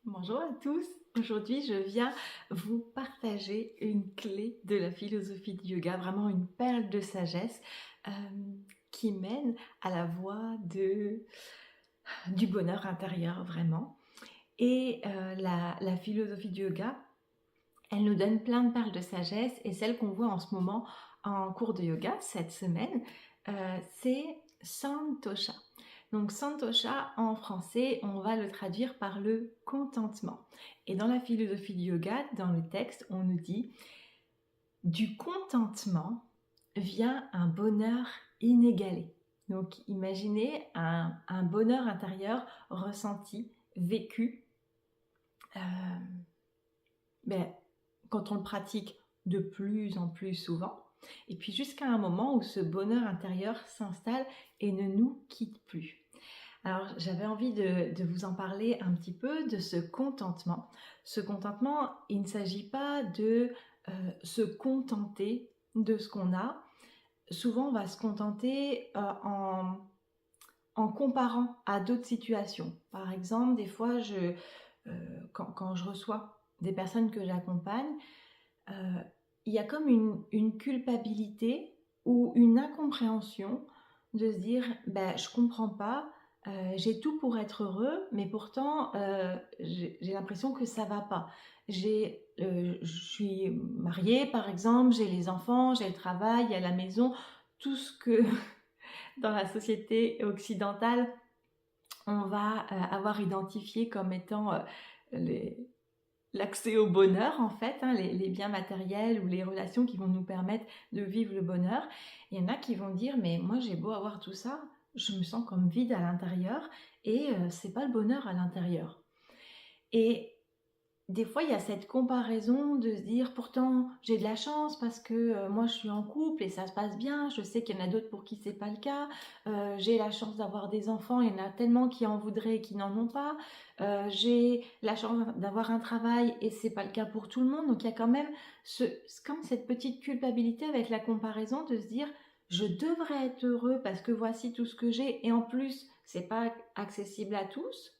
Bonjour à tous, aujourd'hui je viens vous partager une clé de la philosophie du yoga, vraiment une perle de sagesse euh, qui mène à la voie du bonheur intérieur vraiment. Et la philosophie du yoga, elle nous donne plein de perles de sagesse et celle qu'on voit en ce moment en cours de yoga cette semaine, c'est Santosha. Donc Santosha en français, on va le traduire par le contentement. Et dans la philosophie du yoga, dans le texte, on nous dit du contentement vient un bonheur inégalé. Donc imaginez un bonheur intérieur ressenti, vécu, euh, ben, quand on le pratique de plus en plus souvent. Et puis jusqu'à un moment où ce bonheur intérieur s'installe et ne nous quitte plus. Alors j'avais envie de vous en parler un petit peu de ce contentement. Ce contentement, il ne s'agit pas de se contenter de ce qu'on a. Souvent on va se contenter en comparant à d'autres situations. Par exemple, des fois, quand je reçois des personnes que j'accompagne, il y a comme une culpabilité ou une incompréhension de se dire je comprends pas, j'ai tout pour être heureux, mais pourtant j'ai l'impression que ça va pas. Je suis mariée par exemple, j'ai les enfants, j'ai le travail, il y a la maison, tout ce que dans la société occidentale on va avoir identifié comme étant les, l'accès au bonheur en fait, hein, les biens matériels ou les relations qui vont nous permettre de vivre le bonheur. Il y en a qui vont dire mais moi j'ai beau avoir tout ça, je me sens comme vide à l'intérieur et c'est pas le bonheur à l'intérieur. Et des fois, il y a cette comparaison de se dire pourtant j'ai de la chance parce que moi je suis en couple et ça se passe bien. Je sais qu'il y en a d'autres pour qui c'est pas le cas. J'ai la chance d'avoir des enfants, il y en a tellement qui en voudraient et qui n'en ont pas. J'ai la chance d'avoir un travail et c'est pas le cas pour tout le monde. Donc il y a quand même comme cette petite culpabilité avec la comparaison de se dire je devrais être heureux parce que voici tout ce que j'ai et en plus c'est pas accessible à tous.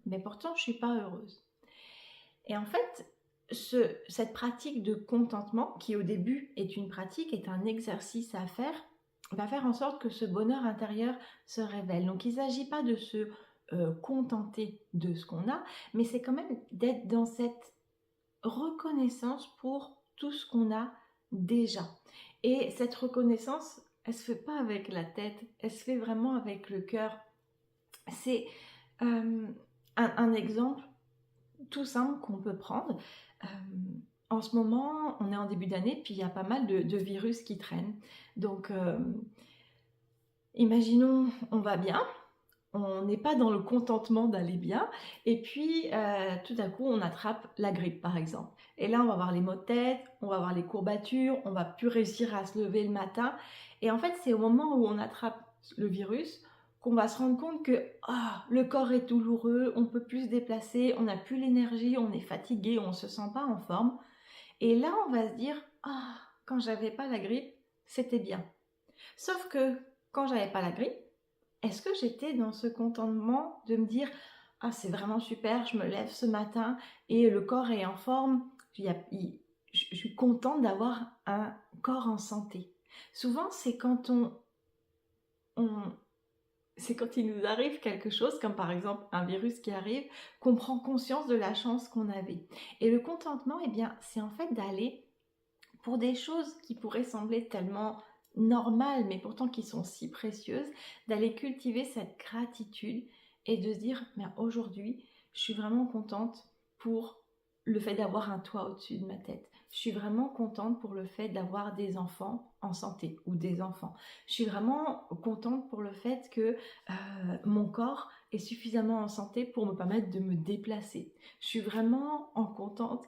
Mais pourtant je suis pas heureuse. Et en fait, cette pratique de contentement, qui au début est une pratique, est un exercice à faire, va faire en sorte que ce bonheur intérieur se révèle. Donc il ne s'agit pas de se contenter de ce qu'on a, mais c'est quand même d'être dans cette reconnaissance pour tout ce qu'on a déjà. Et cette reconnaissance, elle ne se fait pas avec la tête, elle se fait vraiment avec le cœur. C'est un exemple tout simple qu'on peut prendre. Euh, en ce moment, on est en début d'année, puis il y a pas mal de virus qui traînent. Donc, imaginons, on va bien, on n'est pas dans le contentement d'aller bien, et puis tout à coup, on attrape la grippe, par exemple. Et là, on va avoir les maux de tête, on va avoir les courbatures, on va plus réussir à se lever le matin. Et en fait, c'est au moment où on attrape le virus qu'on va se rendre compte que le corps est douloureux, on peut plus se déplacer, on n'a plus l'énergie, on est fatigué, on se sent pas en forme. Et là, on va se dire quand j'avais pas la grippe, c'était bien. Sauf que quand j'avais pas la grippe, est-ce que j'étais dans ce contentement de me dire c'est vraiment super, je me lève ce matin et le corps est en forme, je suis contente d'avoir un corps en santé. Souvent, c'est quand c'est quand il nous arrive quelque chose, comme par exemple un virus qui arrive, qu'on prend conscience de la chance qu'on avait. Et le contentement, eh bien, c'est en fait d'aller pour des choses qui pourraient sembler tellement normales, mais pourtant qui sont si précieuses, d'aller cultiver cette gratitude et de se dire, mais aujourd'hui, je suis vraiment contente pour le fait d'avoir un toit au-dessus de ma tête. Je suis vraiment contente pour le fait d'avoir des enfants en santé ou des enfants. Je suis vraiment contente pour le fait que mon corps est suffisamment en santé pour me permettre de me déplacer. Je suis vraiment en contentement,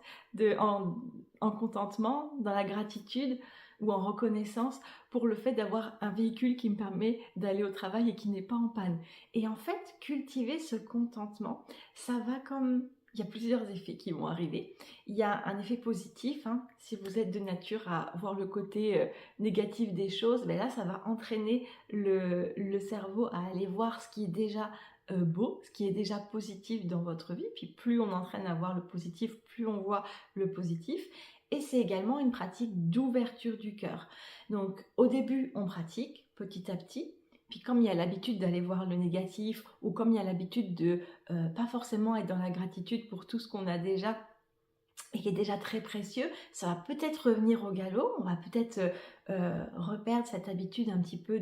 dans la gratitude ou en reconnaissance pour le fait d'avoir un véhicule qui me permet d'aller au travail et qui n'est pas en panne. Et en fait, cultiver ce contentement, ça va comme... Il y a plusieurs effets qui vont arriver. Il y a un effet positif, hein, si vous êtes de nature à voir le côté négatif des choses, ben là, ça va entraîner le cerveau à aller voir ce qui est déjà beau, ce qui est déjà positif dans votre vie. Puis plus on entraîne à voir le positif, plus on voit le positif. Et c'est également une pratique d'ouverture du cœur. Donc au début, on pratique petit à petit. Puis comme il y a l'habitude d'aller voir le négatif, ou comme il y a l'habitude de pas forcément être dans la gratitude pour tout ce qu'on a déjà et qui est déjà très précieux, ça va peut-être revenir au galop, on va peut-être reperdre cette habitude un petit peu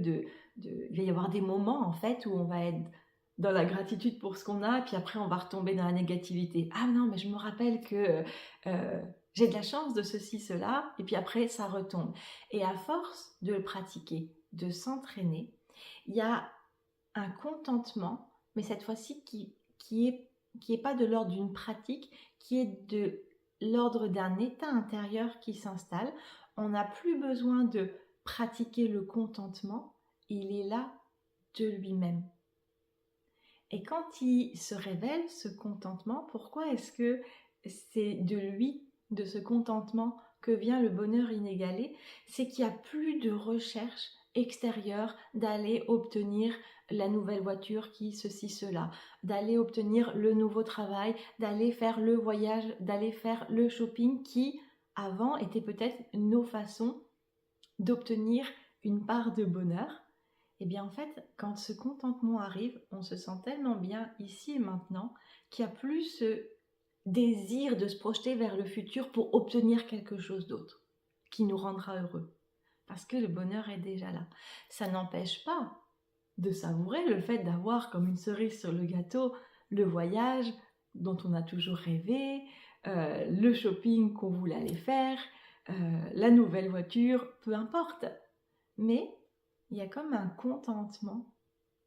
il va y avoir des moments en fait où on va être dans la gratitude pour ce qu'on a, et puis après on va retomber dans la négativité. Ah non, mais je me rappelle que j'ai de la chance de ceci, cela, et puis après ça retombe. Et à force de le pratiquer, de s'entraîner, il y a un contentement, mais cette fois-ci qui est pas de l'ordre d'une pratique, qui est de l'ordre d'un état intérieur qui s'installe. On n'a plus besoin de pratiquer le contentement, il est là de lui-même. Et quand il se révèle, ce contentement, pourquoi est-ce que c'est de lui, de ce contentement, que vient le bonheur inégalé? C'est qu'il n'y a plus de recherche extérieure d'aller obtenir la nouvelle voiture qui ceci, cela, d'aller obtenir le nouveau travail, d'aller faire le voyage, d'aller faire le shopping qui, avant, était peut-être nos façons d'obtenir une part de bonheur. Et bien en fait, quand ce contentement arrive, on se sent tellement bien ici et maintenant qu'il n'y a plus ce désir de se projeter vers le futur pour obtenir quelque chose d'autre qui nous rendra heureux. Parce que le bonheur est déjà là. Ça n'empêche pas de savourer le fait d'avoir comme une cerise sur le gâteau le voyage dont on a toujours rêvé, le shopping qu'on voulait aller faire, la nouvelle voiture, peu importe. Mais il y a comme un contentement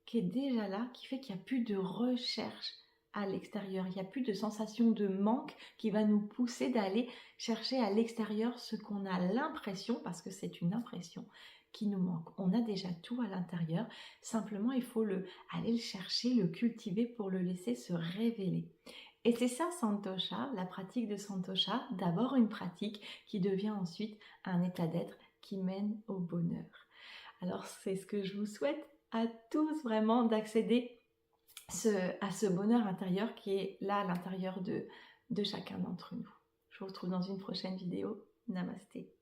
qui est déjà là, qui fait qu'il n'y a plus de recherche à l'extérieur. Il n'y a plus de sensation de manque qui va nous pousser d'aller chercher à l'extérieur ce qu'on a l'impression, parce que c'est une impression, qui nous manque. On a déjà tout à l'intérieur. Simplement, il faut aller le chercher, le cultiver pour le laisser se révéler. Et c'est ça Santosha, la pratique de Santosha, d'abord une pratique qui devient ensuite un état d'être qui mène au bonheur. Alors c'est ce que je vous souhaite à tous vraiment, d'accéder à ce bonheur intérieur qui est là à l'intérieur de chacun d'entre nous. Je vous retrouve dans une prochaine vidéo. Namasté.